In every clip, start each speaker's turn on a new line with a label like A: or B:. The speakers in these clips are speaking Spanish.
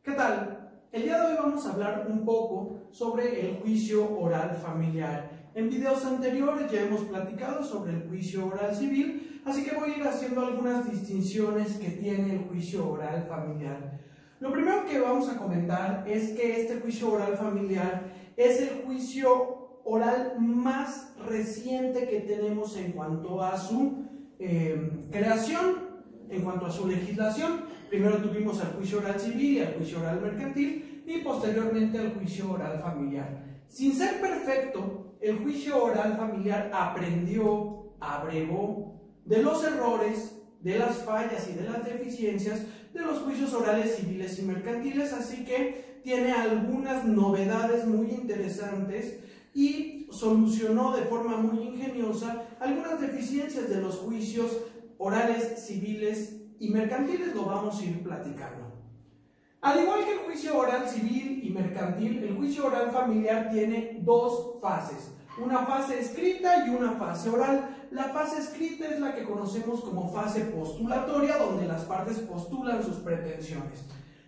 A: ¿Qué tal? El día de hoy vamos a hablar un poco sobre el juicio oral familiar. En videos anteriores ya hemos platicado sobre el juicio oral civil, así que voy a ir haciendo algunas distinciones que tiene el juicio oral familiar. Lo primero que vamos a comentar es que este juicio oral familiar es el juicio oral más reciente que tenemos en cuanto a su creación, en cuanto a su legislación. Primero tuvimos al juicio oral civil y al juicio oral mercantil y posteriormente al juicio oral familiar. Sin ser perfecto, el juicio oral familiar aprendió, abrevó de los errores, de las fallas y de las deficiencias de los juicios orales civiles y mercantiles, así que tiene algunas novedades muy interesantes y solucionó de forma muy ingeniosa algunas deficiencias de los juicios orales civiles y mercantiles. Lo vamos a ir platicando. Al igual que el juicio oral civil y mercantil, el juicio oral familiar tiene dos fases, una fase escrita y una fase oral. La fase escrita es la que conocemos como fase postulatoria, donde las partes postulan sus pretensiones.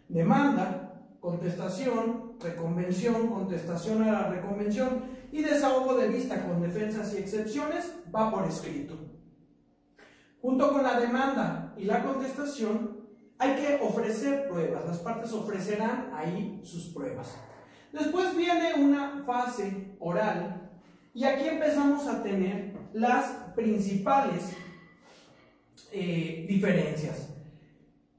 A: Demanda, contestación, reconvención, contestación a la reconvención y desahogo de vista con defensas y excepciones va por escrito. Junto con la demanda y la contestación hay que ofrecer pruebas, las partes ofrecerán ahí sus pruebas. Después viene una fase oral y aquí empezamos a tener las principales diferencias.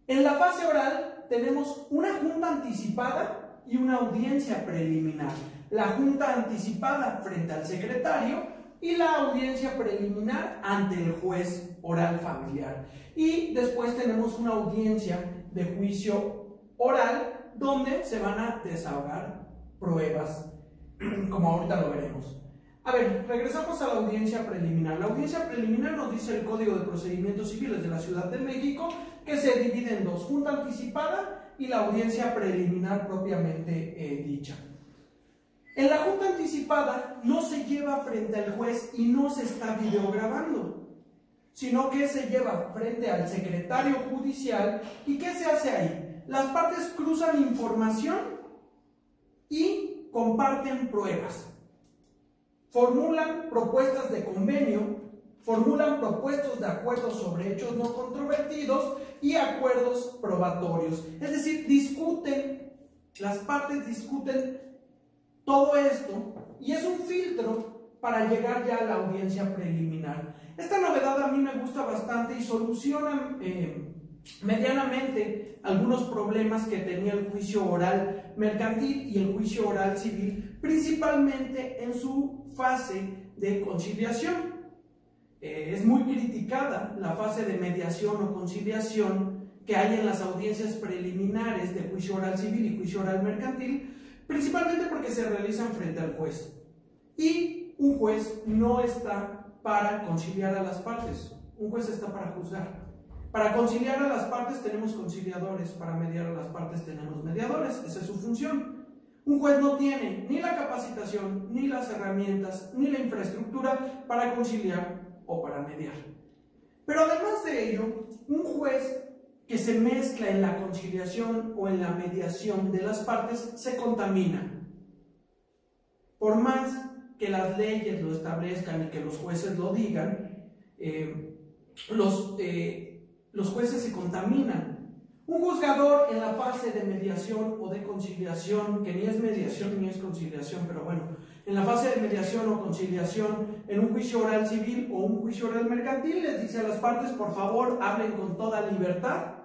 A: En la fase oral tenemos una junta anticipada y una audiencia preliminar. La junta anticipada frente al secretario y la audiencia preliminar ante el juez oral familiar. Y después tenemos una audiencia de juicio oral donde se van a desahogar pruebas, como ahorita lo veremos. A ver, regresamos a la audiencia preliminar. La audiencia preliminar nos dice el Código de Procedimientos Civiles de la Ciudad de México que se divide en dos, junta anticipada y la audiencia preliminar propiamente dicha. En la junta anticipada no se lleva frente al juez y no se está videograbando, sino que se lleva frente al secretario judicial. ¿Y qué se hace ahí? Las partes cruzan información y comparten pruebas. Formulan propuestas de convenio, formulan propuestos de acuerdos sobre hechos no controvertidos y acuerdos probatorios. Es decir, discuten, las partes discuten todo esto y es un filtro para llegar ya a la audiencia preliminar. Esta novedad a mí me gusta bastante y soluciona medianamente algunos problemas que tenía el juicio oral mercantil y el juicio oral civil, principalmente en su fase de conciliación. Es muy criticada la fase de mediación o conciliación que hay en las audiencias preliminares de juicio oral civil y juicio oral mercantil, principalmente porque se realizan frente al juez. Y un juez no está para conciliar a las partes, un juez está para juzgar. Para conciliar a las partes tenemos conciliadores, para mediar a las partes tenemos mediadores, esa es su función. Un juez no tiene ni la capacitación, ni las herramientas, ni la infraestructura para conciliar o para mediar. Pero además de ello, un juez que se mezcla en la conciliación o en la mediación de las partes se contamina. Por más que las leyes lo establezcan y que los jueces lo digan, los jueces se contaminan. Un juzgador en la fase de mediación o de conciliación, que ni es mediación ni es conciliación, pero bueno, en la fase de mediación o conciliación en un juicio oral civil o un juicio oral mercantil, les dice a las partes, por favor, hablen con toda libertad.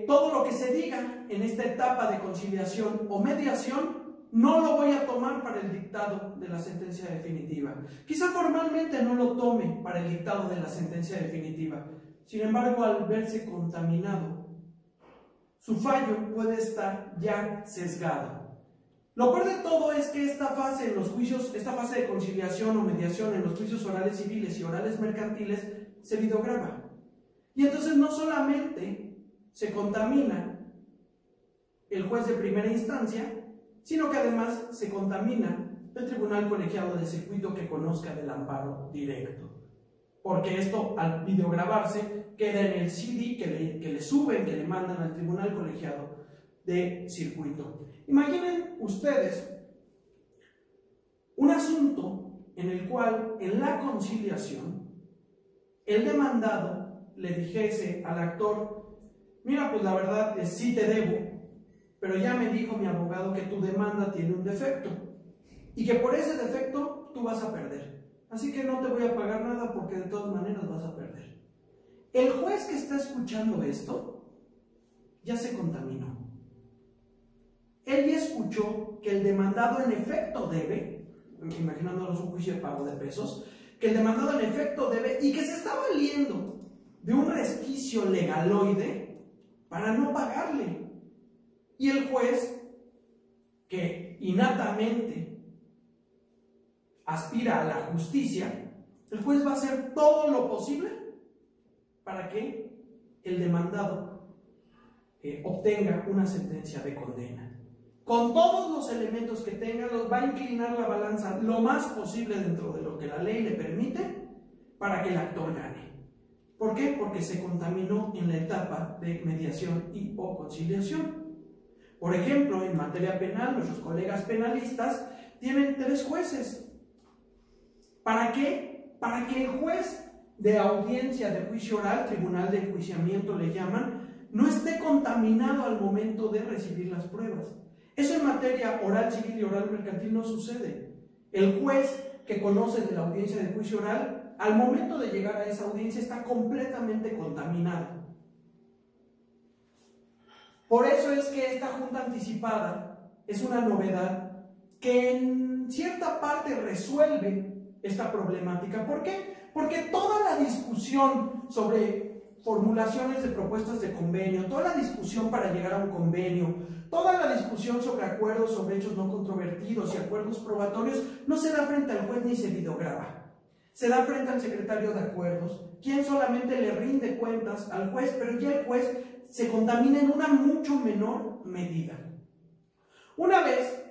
A: Todo lo que se diga en esta etapa de conciliación o mediación no lo voy a tomar para el dictado de la sentencia definitiva. Quizá formalmente no lo tome para el dictado de la sentencia definitiva. Sin embargo, al verse contaminado, su fallo puede estar ya sesgado. Lo peor de todo es que esta fase en los juicios, esta fase de conciliación o mediación en los juicios orales civiles y orales mercantiles se videograba. Y entonces no solamente se contamina el juez de primera instancia, sino que además se contamina el tribunal colegiado de circuito que conozca del amparo directo. porque esto al videograbarse queda en el CD que le suben, que le mandan al tribunal colegiado de circuito. Imaginen ustedes un asunto en el cual en la conciliación el demandado le dijese al actor: mira, pues la verdad es sí te debo, pero ya me dijo mi abogado que tu demanda tiene un defecto y que por ese defecto tú vas a perder, así que no te voy a pagar nada porque de todas maneras vas a perder. El juez que está escuchando esto ya se contaminó. Él ya escuchó que el demandado en efecto debe, imaginándonos un juicio de pago de pesos, que el demandado en efecto debe y que se está valiendo de un resquicio legaloide para no pagarle. Y el juez, que innatamente aspira a la justicia, el juez va a hacer todo lo posible para que el demandado obtenga una sentencia de condena. Con todos los elementos que tenga, los va a inclinar la balanza lo más posible dentro de lo que la ley le permite para que el actor gane. ¿Por qué? Porque se contaminó en la etapa de mediación y o conciliación. Por ejemplo, en materia penal, nuestros colegas penalistas tienen 3 jueces. ¿Para qué? Para que el juez de audiencia de juicio oral, tribunal de enjuiciamiento le llaman, no esté contaminado al momento de recibir las pruebas. Eso en materia oral civil y oral mercantil no sucede. El juez que conoce de la audiencia de juicio oral, al momento de llegar a esa audiencia está completamente contaminado. Por eso es que esta junta anticipada es una novedad que en cierta parte resuelve esta problemática. ¿Por qué? Porque toda la discusión sobre formulaciones de propuestas de convenio, toda la discusión para llegar a un convenio, toda la discusión sobre acuerdos sobre hechos no controvertidos y acuerdos probatorios no se da frente al juez ni se videograba. Se da frente al secretario de acuerdos, quien solamente le rinde cuentas al juez, pero ya el juez se contamina en una mucho menor medida. Una vez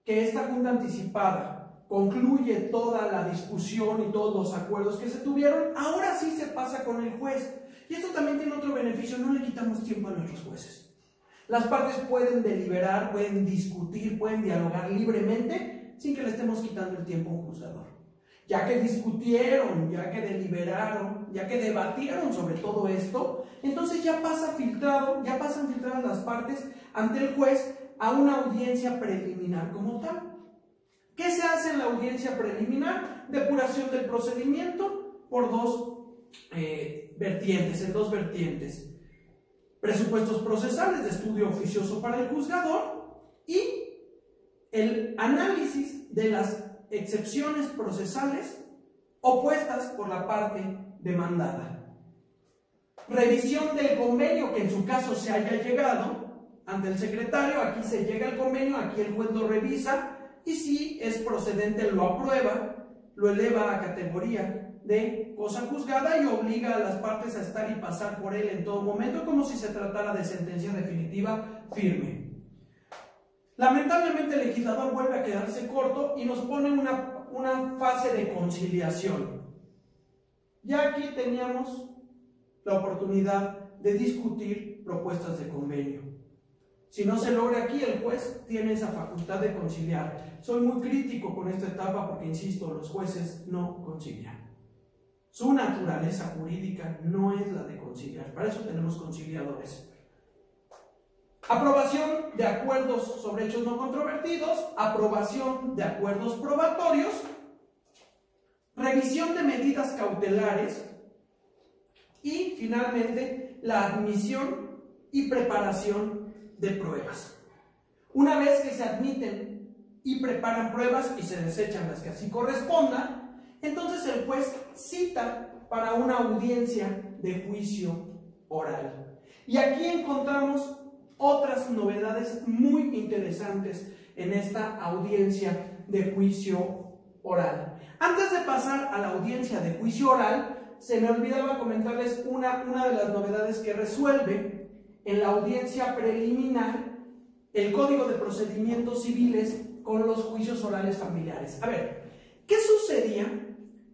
A: que esta junta anticipada concluye toda la discusión y todos los acuerdos que se tuvieron, ahora sí se pasa con el juez. Y esto también tiene otro beneficio: no le quitamos tiempo a nuestros jueces. Las partes pueden deliberar, pueden discutir, pueden dialogar libremente sin que le estemos quitando el tiempo a un juzgador. Ya que discutieron, ya que deliberaron, ya que debatieron sobre todo esto, entonces ya pasa filtrado, ya pasan filtradas las partes ante el juez a una audiencia preliminar como tal. ¿Qué se hace en la audiencia preliminar? Depuración del procedimiento por 2 vertientes, en 2 vertientes. Presupuestos procesales de estudio oficioso para el juzgador y el análisis de las excepciones procesales opuestas por la parte demandada. Revisión del convenio que en su caso se haya llegado ante el secretario. Aquí se llega el convenio, aquí el juez lo revisa y si es procedente lo aprueba, lo eleva a categoría de cosa juzgada y obliga a las partes a estar y pasar por él en todo momento como si se tratara de sentencia definitiva firme. Lamentablemente el legislador vuelve a quedarse corto y nos pone una fase de conciliación. Ya aquí teníamos la oportunidad de discutir propuestas de convenio. Si no se logra aquí, el juez tiene esa facultad de conciliar. Soy muy crítico con esta etapa porque, insisto, los jueces no concilian. Su naturaleza jurídica no es la de conciliar. Para eso tenemos conciliadores. Aprobación de acuerdos sobre hechos no controvertidos, aprobación de acuerdos probatorios, revisión de medidas cautelares y, finalmente, la admisión y preparación de pruebas. Una vez que se admiten y preparan pruebas y se desechan las que así correspondan, entonces el juez cita para una audiencia de juicio oral. Y aquí encontramos otras novedades muy interesantes en esta audiencia de juicio oral. Antes de pasar a la audiencia de juicio oral, se me olvidaba comentarles una de las novedades que resuelve en la audiencia preliminar el Código de Procedimientos Civiles con los juicios orales familiares. A ver, ¿qué sucedía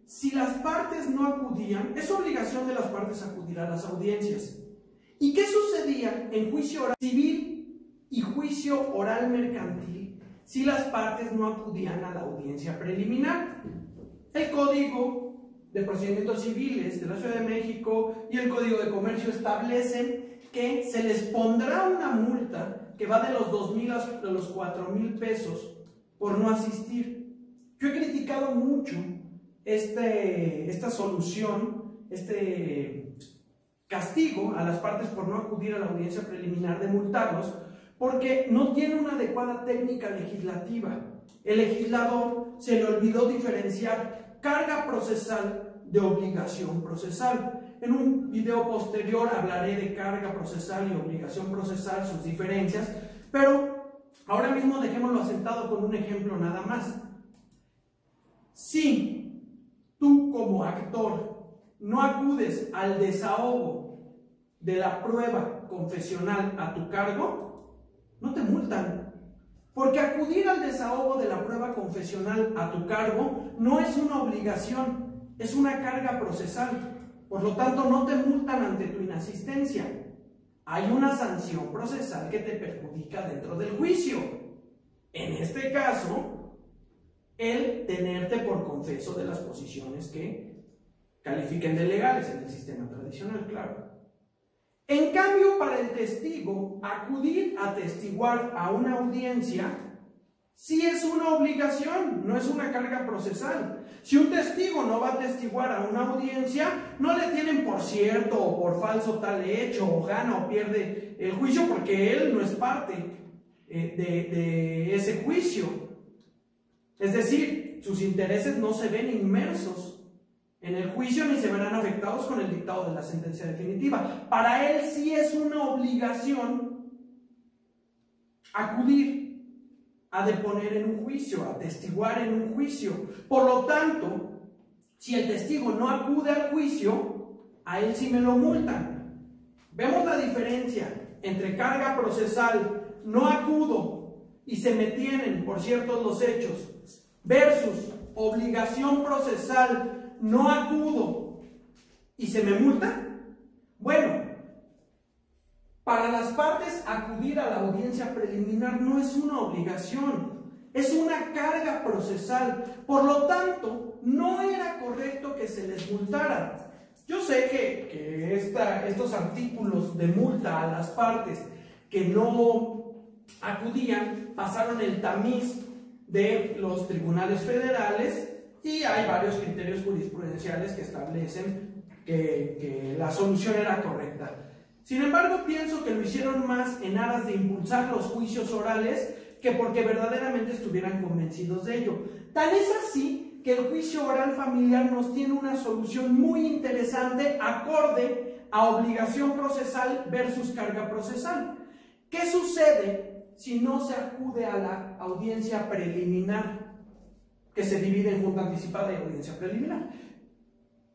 A: si las partes no acudían, es obligación de las partes acudir a las audiencias. ¿Y qué sucedía en juicio oral civil y juicio oral mercantil si las partes no acudían a la audiencia preliminar? El Código de Procedimientos Civiles de la Ciudad de México y el Código de Comercio establecen que se les pondrá una multa que va de los 2,000 a los 4,000 pesos por no asistir. Yo he criticado mucho esta solución, este castigo a las partes por no acudir a la audiencia preliminar, de multarlos, porque no tiene una adecuada técnica legislativa. El legislador se le olvidó diferenciar carga procesal de obligación procesal. En un video posterior hablaré de carga procesal y obligación procesal, sus diferencias, pero ahora mismo dejémoslo asentado con un ejemplo nada más. Si tú como actor no acudes al desahogo de la prueba confesional a tu cargo, no te multan. Porque acudir al desahogo de la prueba confesional a tu cargo no es una obligación, es una carga procesal. Por lo tanto, no te multan ante tu inasistencia. Hay una sanción procesal que te perjudica dentro del juicio. En este caso, el tenerte por confeso de las posiciones que califiquen de legales en el sistema tradicional, claro. En cambio, para el testigo, acudir a testiguar a una audiencia sí es una obligación, no es una carga procesal. Si un testigo no va a testiguar a una audiencia, no le tienen por cierto o por falso tal hecho, o gana o pierde el juicio, porque él no es parte de ese juicio. Es decir, sus intereses no se ven inmersos en el juicio ni se verán afectados con el dictado de la sentencia definitiva. Para él sí es una obligación acudir a deponer en un juicio, a testiguar en un juicio. Por lo tanto, si el testigo no acude al juicio, a él sí me lo multan. Vemos la diferencia entre carga procesal, no acudo y se me tienen por ciertos los hechos, versus obligación procesal, no acudo y se me multa. Bueno, para las partes acudir a la audiencia preliminar no es una obligación, es una carga procesal. Por lo tanto, no era correcto que se les multara. Yo sé que estos artículos de multa a las partes que no acudían pasaron el tamiz de los tribunales federales y hay varios criterios jurisprudenciales que establecen que la solución era correcta. Sin embargo, pienso que lo hicieron más en aras de impulsar los juicios orales que porque verdaderamente estuvieran convencidos de ello. Tan es así que el juicio oral familiar nos tiene una solución muy interesante acorde a obligación procesal versus carga procesal. ¿Qué sucede si no se acude a la audiencia preliminar, que se divide en junta anticipada y audiencia preliminar?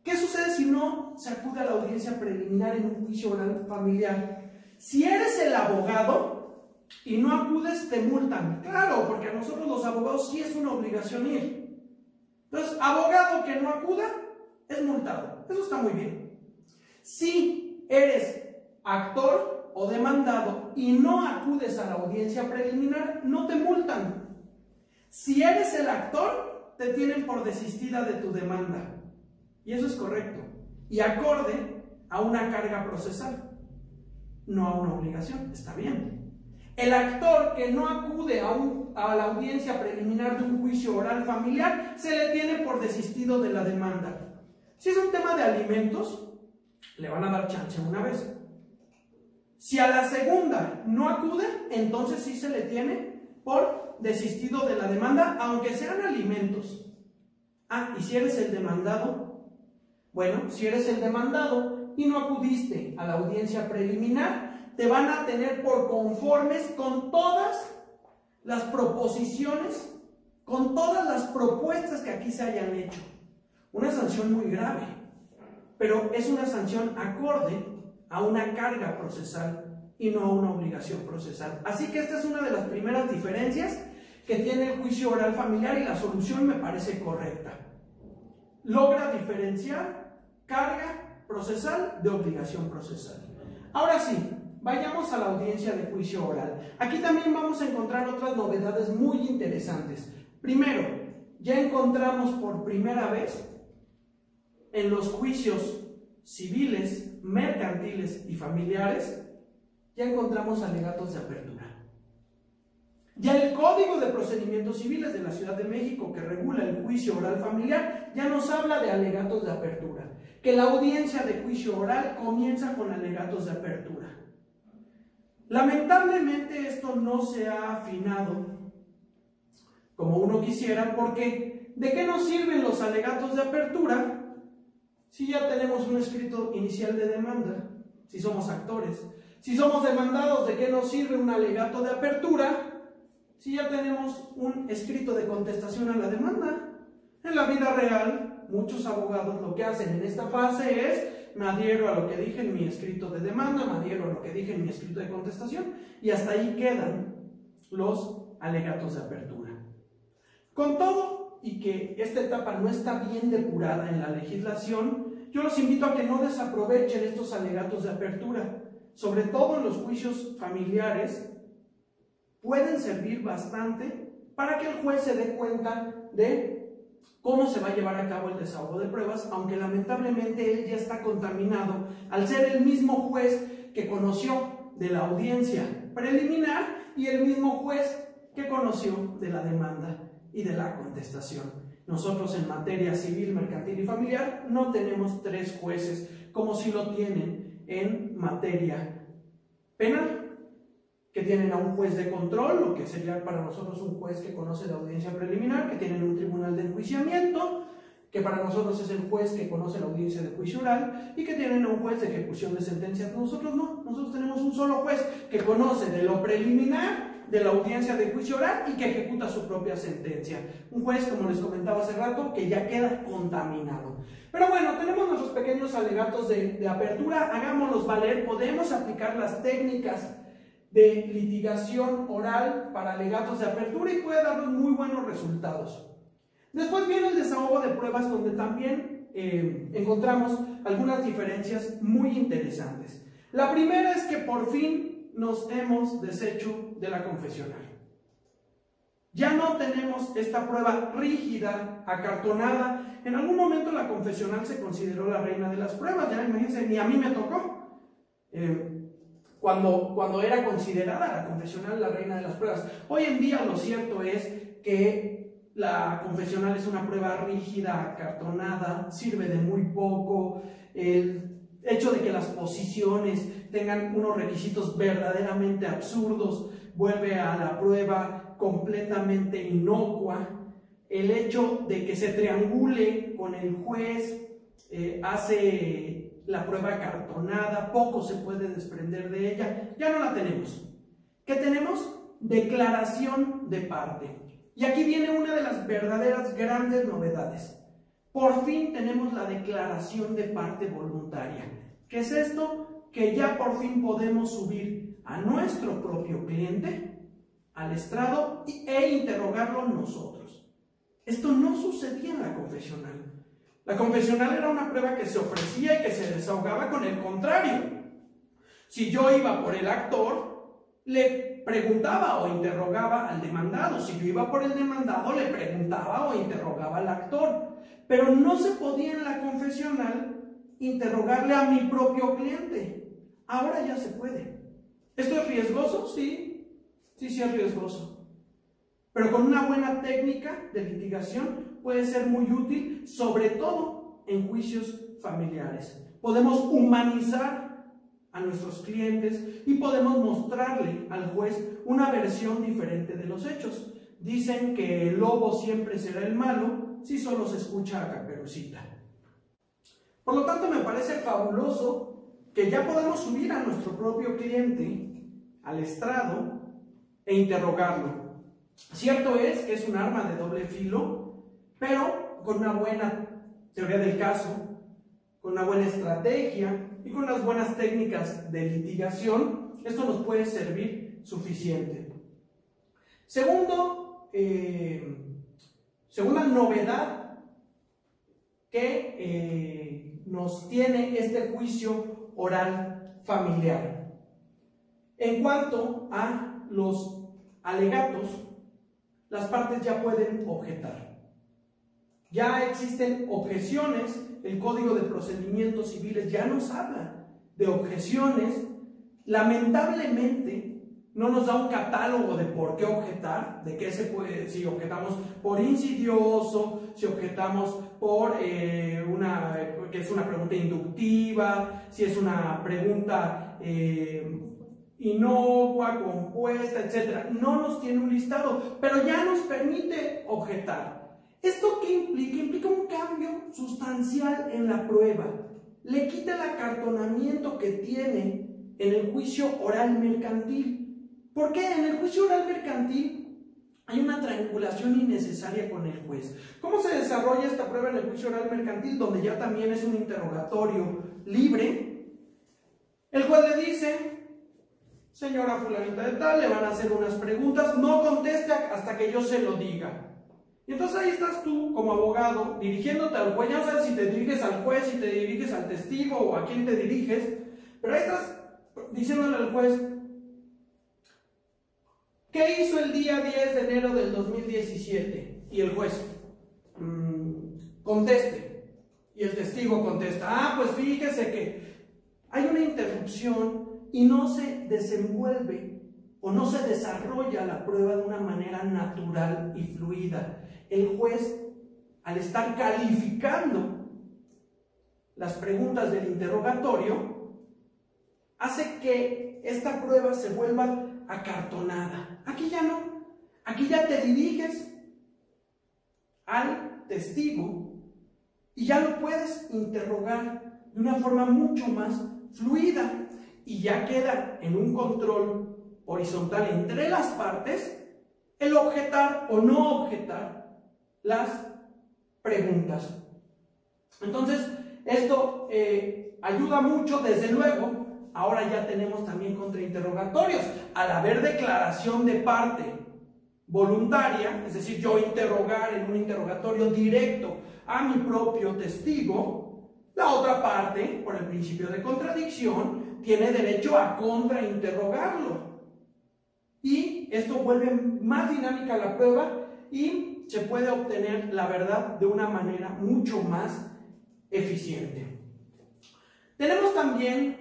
A: ¿Qué sucede si no se acude a la audiencia preliminar en un juicio oral familiar? Si eres el abogado y no acudes, te multan. Claro, porque a nosotros los abogados sí es una obligación ir. Entonces, abogado que no acuda es multado. Eso está muy bien. Si eres actor o demandado y no acudes a la audiencia preliminar, no te multan. Si eres el actor, te tienen por desistida de tu demanda. Y eso es correcto. Y acorde a una carga procesal, no a una obligación. Está bien. El actor que no acude a la audiencia preliminar de un juicio oral familiar, se le tiene por desistido de la demanda. Si es un tema de alimentos, le van a dar chance una vez. Si a la segunda no acude, entonces sí se le tiene por desistido de la demanda, aunque sean alimentos. Ah, y si eres el demandado, bueno, si eres el demandado y no acudiste a la audiencia preliminar, te van a tener por conformes con todas las proposiciones, con todas las propuestas que aquí se hayan hecho. Una sanción muy grave, pero es una sanción acorde a una carga procesal y no a una obligación procesal. Así que esta es una de las primeras diferencias que tiene el juicio oral familiar y la solución me parece correcta. logra diferenciar carga procesal de obligación procesal. Ahora sí, vayamos a la audiencia de juicio oral. Aquí también vamos a encontrar otras novedades muy interesantes. Primero, ya encontramos por primera vez en los juicios civiles, mercantiles y familiares, ya encontramos alegatos de apertura. Ya el Código de Procedimientos Civiles de la Ciudad de México, que regula el juicio oral familiar, ya nos habla de alegatos de apertura. Que la audiencia de juicio oral comienza con alegatos de apertura. Lamentablemente esto no se ha afinado como uno quisiera, porque ¿de qué nos sirven los alegatos de apertura si ya tenemos un escrito inicial de demanda? Si somos actores. Si somos demandados, ¿de qué nos sirve un alegato de apertura si ya tenemos un escrito de contestación a la demanda? En la vida real, muchos abogados lo que hacen en esta fase es: me adhiero a lo que dije en mi escrito de demanda, me adhiero a lo que dije en mi escrito de contestación, y hasta ahí quedan los alegatos de apertura. Con todo y que esta etapa no está bien depurada en la legislación, yo los invito a que no desaprovechen estos alegatos de apertura, sobre todo en los juicios familiares. Pueden servir bastante para que el juez se dé cuenta de cómo se va a llevar a cabo el desahogo de pruebas, aunque lamentablemente él ya está contaminado al ser el mismo juez que conoció de la audiencia preliminar y el mismo juez que conoció de la demanda y de la contestación. Nosotros en materia civil, mercantil y familiar no tenemos 3 jueces como si lo tienen en materia penal, que tienen a un juez de control, lo que sería para nosotros un juez que conoce la audiencia preliminar, que tienen un tribunal de enjuiciamiento, que para nosotros es el juez que conoce la audiencia de juicio oral, y que tienen a un juez de ejecución de sentencias. Nosotros no, nosotros tenemos un solo juez que conoce de lo preliminar, de la audiencia de juicio oral, y que ejecuta su propia sentencia. Un juez, como les comentaba hace rato, que ya queda contaminado. Pero bueno, tenemos nuestros pequeños alegatos de apertura, hagámoslos valer, podemos aplicar las técnicas de litigación oral para alegatos de apertura y puede darnos muy buenos resultados. Después viene el desahogo de pruebas, donde también encontramos algunas diferencias muy interesantes. La primera es que por fin nos hemos deshecho de la confesional. Ya no tenemos esta prueba rígida, acartonada. En algún momento la confesional se consideró la reina de las pruebas, ya imagínense, ni a mí me tocó. Cuando era considerada la confesional la reina de las pruebas. Hoy en día lo cierto es que la confesional es una prueba rígida, acartonada, sirve de muy poco. El hecho de que las posiciones tengan unos requisitos verdaderamente absurdos vuelve a la prueba completamente inocua. El hecho de que se triangule con el juez hace la prueba acartonada, poco se puede desprender de ella. Ya no la tenemos. ¿Qué tenemos? Declaración de parte. Y aquí viene una de las verdaderas grandes novedades. Por fin tenemos la declaración de parte voluntaria. ¿Qué es esto? Que ya por fin podemos subir a nuestro propio cliente al estrado e interrogarlo nosotros. Esto no sucedía en la confesional. La confesional era una prueba que se ofrecía y que se desahogaba con el contrario. Si yo iba por el actor, le preguntaba o interrogaba al demandado. Si yo iba por el demandado, le preguntaba o interrogaba al actor. Pero no se podía en la confesional interrogarle a mi propio cliente. Ahora ya se puede. ¿Esto es riesgoso? Sí, sí es riesgoso. Pero con una buena técnica de litigación puede ser muy útil, sobre todo en juicios familiares. Podemos humanizar a nuestros clientes y podemos mostrarle al juez una versión diferente de los hechos. Dicen que el lobo siempre será el malo si solo se escucha a Caperucita. Por lo tanto, me parece fabuloso que ya podemos subir a nuestro propio cliente al estrado e interrogarlo. Cierto es que es un arma de doble filo, pero con una buena teoría del caso, con una buena estrategia y con unas buenas técnicas de litigación, esto nos puede servir suficiente. Segunda novedad que nos tiene este juicio oral familiar. En cuanto a los alegatos, las partes ya pueden objetar. Ya existen objeciones, el Código de Procedimientos Civiles ya nos habla de objeciones. Lamentablemente no nos da un catálogo de por qué objetar, de qué se puede, si objetamos por insidioso, si objetamos por que es una pregunta inductiva, si es una pregunta inocua, compuesta, etc. No nos tiene un listado, pero ya nos permite objetar. ¿Esto qué implica? Implica un cambio sustancial en la prueba. Le quita el acartonamiento que tiene en el juicio oral mercantil. ¿Por qué? En el juicio oral mercantil hay una triangulación innecesaria con el juez. ¿Cómo se desarrolla esta prueba en el juicio oral mercantil? Donde ya también es un interrogatorio libre. El juez le dice: señora fulanita de tal, le van a hacer unas preguntas, no conteste hasta que yo se lo diga. Y entonces ahí estás tú como abogado dirigiéndote al juez. Ya no sabes si te diriges al juez, si te diriges al testigo o a quién te diriges, pero ahí estás diciéndole al juez: ¿qué hizo el día 10 de enero del 2017? Y el juez: conteste. Y el testigo contesta: pues fíjese que hay una interrupción y no se desenvuelve o no se desarrolla la prueba de una manera natural y fluida. El juez, al estar calificando las preguntas del interrogatorio, hace que esta prueba se vuelva acartonada. Aquí ya no. Aquí ya te diriges al testigo y ya lo puedes interrogar de una forma mucho más fluida y ya queda en un control horizontal entre las partes el objetar o no objetar las preguntas. Entonces, esto ayuda mucho. Desde luego, ahora ya tenemos también contrainterrogatorios. Al haber declaración de parte voluntaria, es decir, yo interrogar en un interrogatorio directo a mi propio testigo, la otra parte, por el principio de contradicción, tiene derecho a contrainterrogarlo. Y esto vuelve más dinámica la prueba y se puede obtener la verdad de una manera mucho más eficiente. Tenemos también,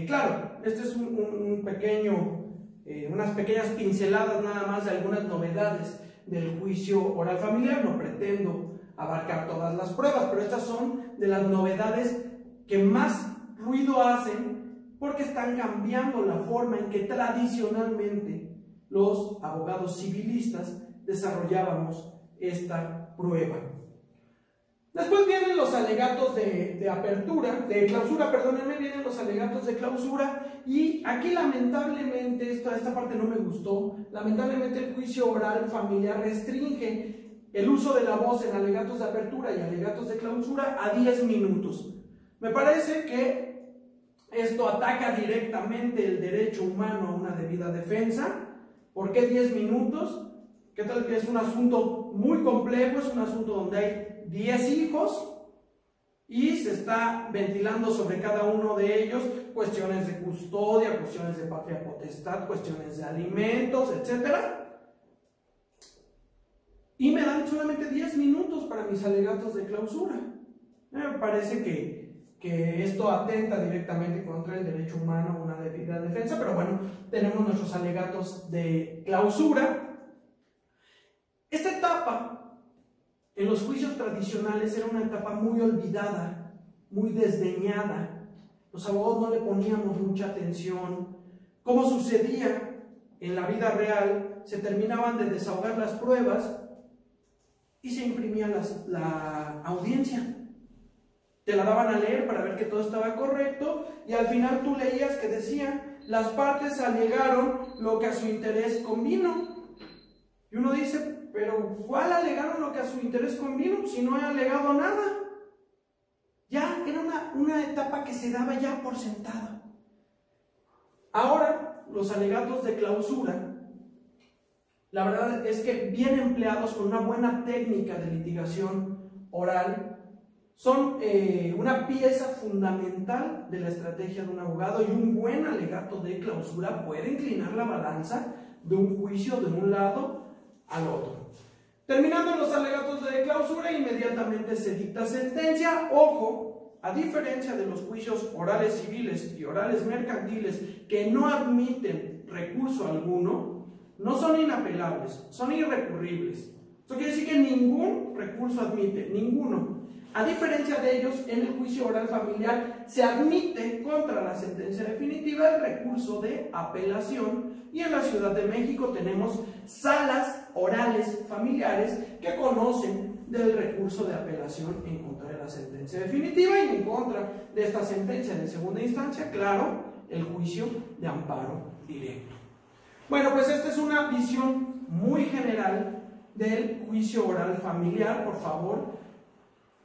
A: claro, este es unas pequeñas pinceladas nada más de algunas novedades del juicio oral familiar. No pretendo abarcar todas las pruebas, pero estas son de las novedades que más ruido hacen porque están cambiando la forma en que tradicionalmente los abogados civilistas desarrollábamos esta prueba. Después vienen los alegatos de clausura, perdónenme, vienen los alegatos de clausura, y aquí lamentablemente, esta parte no me gustó. Lamentablemente el juicio oral familiar restringe el uso de la voz en alegatos de apertura y alegatos de clausura a 10 minutos. Me parece que esto ataca directamente el derecho humano a una debida defensa. ¿Por qué 10 minutos? ¿Qué tal que es un asunto muy complejo? Es un asunto donde hay 10 hijos y se está ventilando sobre cada uno de ellos cuestiones de custodia, cuestiones de patria potestad, cuestiones de alimentos, etc. Y me dan solamente 10 minutos para mis alegatos de clausura. Me parece que esto atenta directamente contra el derecho humano a una debida defensa, pero bueno, tenemos nuestros alegatos de clausura. Esta etapa en los juicios tradicionales era una etapa muy olvidada, muy desdeñada. Los abogados no le poníamos mucha atención. ¿Cómo sucedía en la vida real? Se terminaban de desahogar las pruebas y se imprimía la audiencia. Te la daban a leer para ver que todo estaba correcto y al final tú leías que decían: las partes alegaron lo que a su interés convino. Y uno dice: pero ¿cuál alegaron lo que a su interés convino si no he alegado nada? Ya era una etapa que se daba ya por sentada. Ahora los alegatos de clausura, la verdad es que bien empleados con una buena técnica de litigación oral, son una pieza fundamental de la estrategia de un abogado, y un buen alegato de clausura puede inclinar la balanza de un juicio de un lado al otro. Terminando los alegatos de clausura, inmediatamente se dicta sentencia. Ojo, a diferencia de los juicios orales civiles y orales mercantiles que no admiten recurso alguno, no son inapelables, son irrecurribles. Esto quiere decir que ningún recurso admite, ninguno. A diferencia de ellos, en el juicio oral familiar se admite contra la sentencia definitiva el recurso de apelación, y en la Ciudad de México tenemos salas orales familiares que conocen del recurso de apelación en contra de la sentencia definitiva, y en contra de esta sentencia de segunda instancia, claro, el juicio de amparo directo. Bueno, pues esta es una visión muy general del juicio oral familiar. Por favor,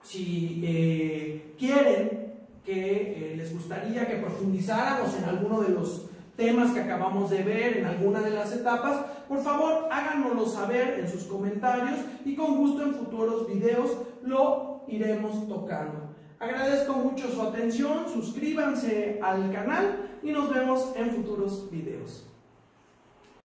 A: si quieren que les gustaría que profundizáramos en alguno de los temas que acabamos de ver, en alguna de las etapas, por favor háganoslo saber en sus comentarios, y con gusto en futuros videos lo iremos tocando. Agradezco mucho su atención, suscríbanse al canal y nos vemos en futuros videos.